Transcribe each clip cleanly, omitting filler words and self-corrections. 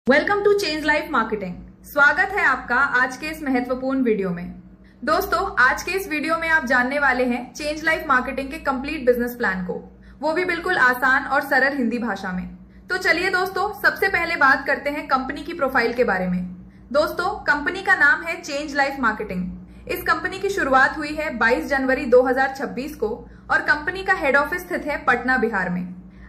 Welcome to change life marketing. स्वागत है आपका आज के इस महत्वपूर्ण वीडियो में। दोस्तों, आज के इस वीडियो में आप जानने वाले हैं चेंज लाइफ मार्केटिंग के कंप्लीट बिजनेस प्लान को, वो भी बिल्कुल आसान और सरल हिंदी भाषा में। तो चलिए दोस्तों, सबसे पहले बात करते हैं कंपनी की प्रोफाइल के बारे में। दोस्तों, कंपनी का नाम है चेंज लाइफ मार्केटिंग। इस कंपनी की शुरुआत हुई है 22 जनवरी 2026 को और कंपनी का हेड ऑफिस स्थित है पटना, बिहार में।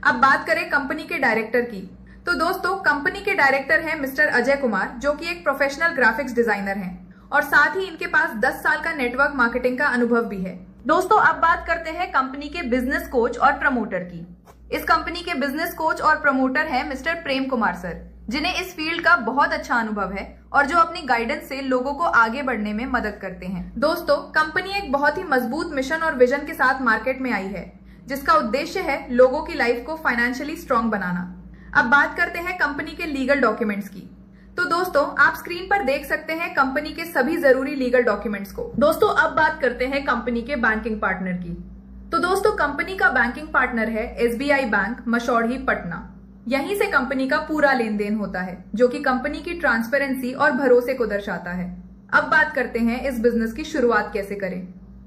अब बात करें कंपनी के डायरेक्टर की, तो दोस्तों कंपनी के डायरेक्टर हैं मिस्टर अजय कुमार, जो कि एक प्रोफेशनल ग्राफिक्स डिजाइनर हैं और साथ ही इनके पास 10 साल का नेटवर्क मार्केटिंग का अनुभव भी है। दोस्तों, अब बात करते हैं कंपनी के बिजनेस कोच और प्रमोटर की। इस कंपनी के बिजनेस कोच और प्रमोटर हैं मिस्टर प्रेम कुमार सर, जिन्हें इस फील्ड का बहुत अच्छा अनुभव है और जो अपनी गाइडेंस से लोगों को आगे बढ़ने में मदद करते हैं। दोस्तों, कंपनी एक बहुत ही मजबूत मिशन और विजन के साथ मार्केट में आई है, जिसका उद्देश्य है लोगों की लाइफ को फाइनेंशियली स्ट्रांग बनाना। अब बात करते हैं कंपनी के लीगल डॉक्यूमेंट्स की। तो दोस्तों, आप स्क्रीन पर देख सकते हैं कंपनी के सभी जरूरी लीगल डॉक्यूमेंट्स को। दोस्तों, अब बात करते हैं कंपनी के बैंकिंग पार्टनर की। तो दोस्तों, कंपनी का बैंकिंग पार्टनर है SBI बैंक, मशौढ़ी, पटना। यहीं से कंपनी का पूरा लेन देन होता है, जो कि कंपनी की ट्रांसपेरेंसी और भरोसे को दर्शाता है। अब बात करते हैं इस बिजनेस की शुरुआत कैसे करें।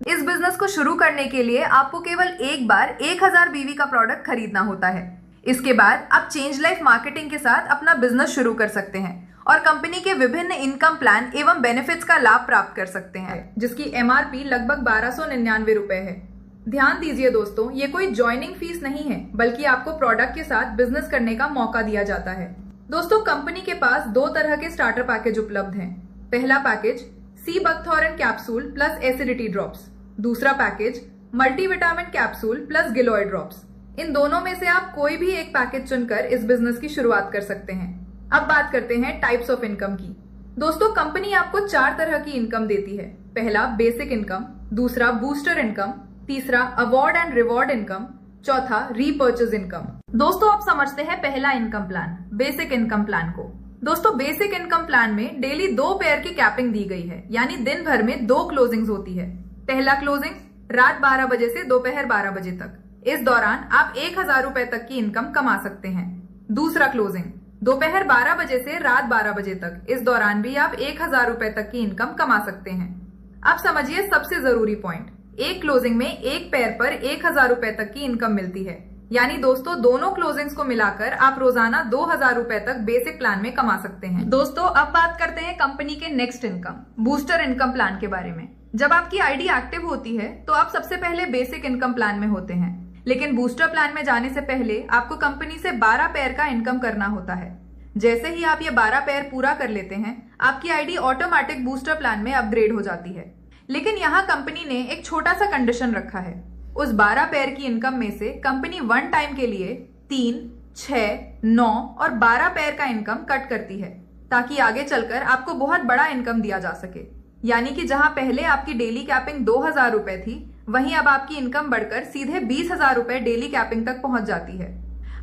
इस बिजनेस को शुरू करने के लिए आपको केवल एक बार 1000 BV का प्रोडक्ट खरीदना होता है। इसके बाद आप चेंज लाइफ मार्केटिंग के साथ अपना बिजनेस शुरू कर सकते हैं और कंपनी के विभिन्न इनकम प्लान एवं बेनिफिट्स का लाभ प्राप्त कर सकते हैं, जिसकी MRP लगभग 1299 रुपए है। ध्यान दीजिए दोस्तों, ये कोई ज्वाइनिंग फीस नहीं है, बल्कि आपको प्रोडक्ट के साथ बिजनेस करने का मौका दिया जाता है। दोस्तों, कंपनी के पास 2 तरह के स्टार्टर पैकेज उपलब्ध हैं। पहला पैकेज सी बकथॉरन कैप्सूल प्लस एसिडिटी ड्रॉप्स, दूसरा पैकेज मल्टीविटामिन कैप्सूल प्लस गिलोय ड्रॉप्स। इन दोनों में से आप कोई भी एक पैकेज चुनकर इस बिजनेस की शुरुआत कर सकते हैं। अब बात करते हैं टाइप्स ऑफ इनकम की। दोस्तों, कंपनी आपको 4 तरह की इनकम देती है। पहला बेसिक इनकम, दूसरा बूस्टर इनकम, तीसरा अवार्ड एंड रिवॉर्ड इनकम, चौथा रीपर्चेज इनकम। दोस्तों, आप समझते हैं पहला income plan, basic income plan को। दोस्तों, बेसिक इनकम प्लान में डेली 2 पेयर की कैपिंग दी गई है, यानी दिन भर में 2 क्लोजिंग्स होती है। पहला क्लोजिंग रात 12 बजे से दोपहर 12 बजे तक। इस दौरान आप 1000 रुपए तक की इनकम कमा सकते हैं। दूसरा क्लोजिंग दोपहर 12 बजे से रात 12 बजे तक। इस दौरान भी आप 1000 रुपए तक की इनकम कमा सकते हैं। अब समझिए सबसे जरूरी पॉइंट, एक क्लोजिंग में एक पेयर पर 1000 रुपए तक की इनकम मिलती है। यानी दोस्तों, दोनों क्लोजिंग्स को मिलाकर आप रोजाना 2000 रुपए तक बेसिक प्लान में कमा सकते हैं। दोस्तों, अब बात करते हैं कंपनी के next income, booster income plan के बारे में। जब आपकी आईडी एक्टिव होती है तो आप सबसे पहले बेसिक इनकम प्लान में होते हैं, लेकिन बूस्टर प्लान में जाने से पहले आपको कंपनी से 12 पेयर का इनकम करना होता है। जैसे ही आप ये 12 पेयर पूरा कर लेते हैं, आपकी आईडी ऑटोमेटिक बूस्टर प्लान में अपग्रेड हो जाती है। लेकिन यहाँ कंपनी ने एक छोटा सा कंडीशन रखा है। उस 12 पेयर की इनकम में से कंपनी वन टाइम के लिए 3, 6, 9 और 12 पेयर का इनकम कट करती है, ताकि आगे चलकर आपको बहुत बड़ा इनकम दिया जा सके। यानी कि जहां पहले आपकी डेली कैपिंग 2000 रुपए थी, वहीं अब आपकी इनकम बढ़कर सीधे 20,000 रुपए डेली कैपिंग तक पहुंच जाती है।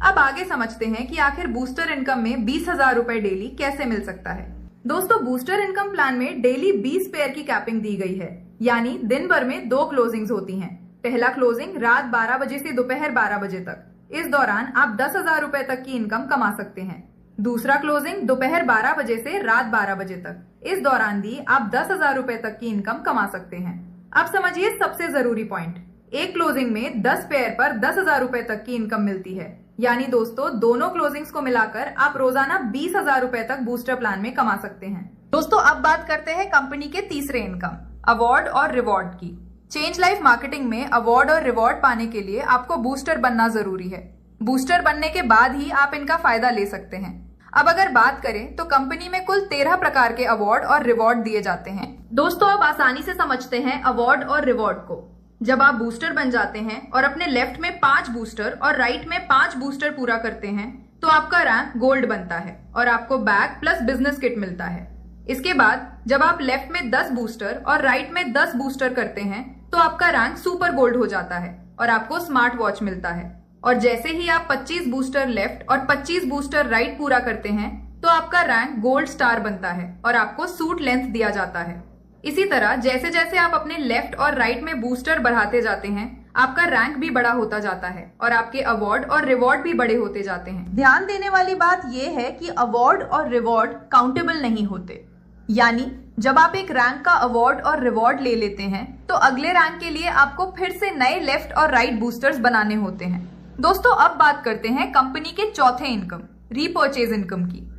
अब आगे समझते हैं कि आखिर बूस्टर इनकम में 20,000 रुपए डेली कैसे मिल सकता है। दोस्तों, बूस्टर इनकम प्लान में डेली 20 पेयर की कैपिंग दी गई है, यानी दिन भर में 2 क्लोजिंग्स होती हैं। पहला क्लोजिंग रात 12 बजे से दोपहर 12 बजे तक। इस दौरान आप 10,000 रुपए तक की इनकम कमा सकते हैं। दूसरा क्लोजिंग दोपहर 12 बजे से रात 12 बजे तक। इस दौरान भी आप 10,000 रुपए तक की इनकम कमा सकते हैं। अब समझिए सबसे जरूरी पॉइंट, एक क्लोजिंग में 10 पेयर पर 10,000 रुपए तक की इनकम मिलती है। यानी दोस्तों, दोनों क्लोजिंग्स को मिलाकर आप रोजाना 20,000 रुपए तक बूस्टर प्लान में कमा सकते हैं। दोस्तों, अब बात करते हैं कंपनी के तीसरे इनकम, अवार्ड और रिवॉर्ड की। चेंज लाइफ मार्केटिंग में अवार्ड और रिवॉर्ड पाने के लिए आपको बूस्टर बनना जरूरी है। बूस्टर बनने के बाद ही आप इनका फायदा ले सकते हैं। अब अगर बात करें तो कंपनी में कुल 13 प्रकार के अवार्ड और रिवॉर्ड दिए जाते हैं। दोस्तों, अब आसानी से समझते हैं अवार्ड और रिवॉर्ड को। जब आप बूस्टर बन जाते हैं और अपने लेफ्ट में 5 बूस्टर और राइट में 5 बूस्टर पूरा करते हैं, तो आपका रैंक गोल्ड बनता है और आपको बैग प्लस बिजनेस किट मिलता है। इसके बाद जब आप लेफ्ट में 10 बूस्टर और राइट में 10 बूस्टर करते हैं, तो आपका रैंक सुपर गोल्ड हो जाता है और आपको स्मार्ट वॉच मिलता है। और जैसे ही आप 25 बूस्टर लेफ्ट और 25 बूस्टर राइट पूरा करते हैं, तो आपका रैंक गोल्ड स्टार बनता है और आपको सूट लेंथ दिया जाता है। इसी तरह जैसे जैसे आप अपने लेफ्ट और राइट में बूस्टर बढ़ाते जाते हैं, आपका रैंक भी बड़ा होता जाता है और आपके अवार्ड और रिवॉर्ड भी बड़े होते जाते हैं। ध्यान देने वाली बात यह है कि अवार्ड और रिवॉर्ड काउंटेबल नहीं होते, यानी जब आप एक रैंक का अवार्ड और रिवॉर्ड ले लेते हैं तो अगले रैंक के लिए आपको फिर से नए लेफ्ट और राइट बूस्टर्स बनाने होते हैं। दोस्तों, अब बात करते हैं कंपनी के चौथे इनकम, रीपर्चेज इनकम की।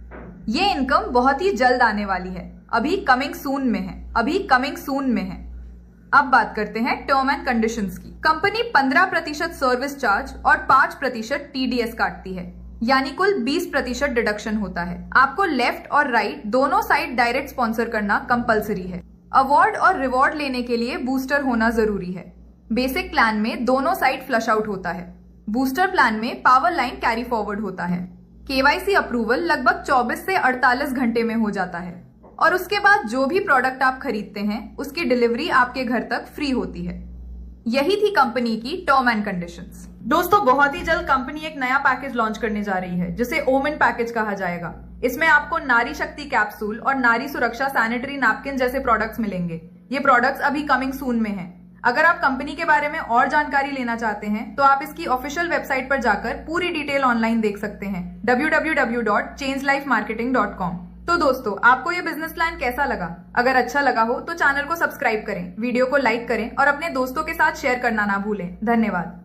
ये इनकम बहुत ही जल्द आने वाली है, अभी कमिंग सून में है। अब बात करते हैं टर्म एंड कंडीशंस की। कंपनी 15% सर्विस चार्ज और 5% TDS काटती है, यानी कुल 20% डिडक्शन होता है। आपको लेफ्ट और राइट दोनों साइड डायरेक्ट स्पॉन्सर करना कंपलसरी है। अवार्ड और रिवॉर्ड लेने के लिए बूस्टर होना जरूरी है। बेसिक प्लान में दोनों साइड फ्लश आउट होता है, बूस्टर प्लान में पावर लाइन कैरी फॉरवर्ड होता है। KYC अप्रूवल लगभग 24 से 48 घंटे में हो जाता है और उसके बाद जो भी प्रोडक्ट आप खरीदते हैं उसकी डिलीवरी आपके घर तक फ्री होती है। यही थी कंपनी की टर्म एंड कंडीशंस। दोस्तों, बहुत ही जल्द कंपनी एक नया पैकेज लॉन्च करने जा रही है जिसे ओमेन पैकेज कहा जाएगा। इसमें आपको नारी शक्ति कैप्सूल और नारी सुरक्षा सैनिटरी नैपकिन जैसे प्रोडक्ट्स मिलेंगे। ये प्रोडक्ट्स अभी कमिंग सून में हैं। अगर आप कंपनी के बारे में और जानकारी लेना चाहते हैं तो आप इसकी ऑफिशियल वेबसाइट पर जाकर पूरी डिटेल ऑनलाइन देख सकते हैं, www.changelifemarketing.com। तो दोस्तों, आपको ये बिजनेस प्लान कैसा लगा? अगर अच्छा लगा हो तो चैनल को सब्सक्राइब करें, वीडियो को लाइक करें और अपने दोस्तों के साथ शेयर करना ना भूलें। धन्यवाद।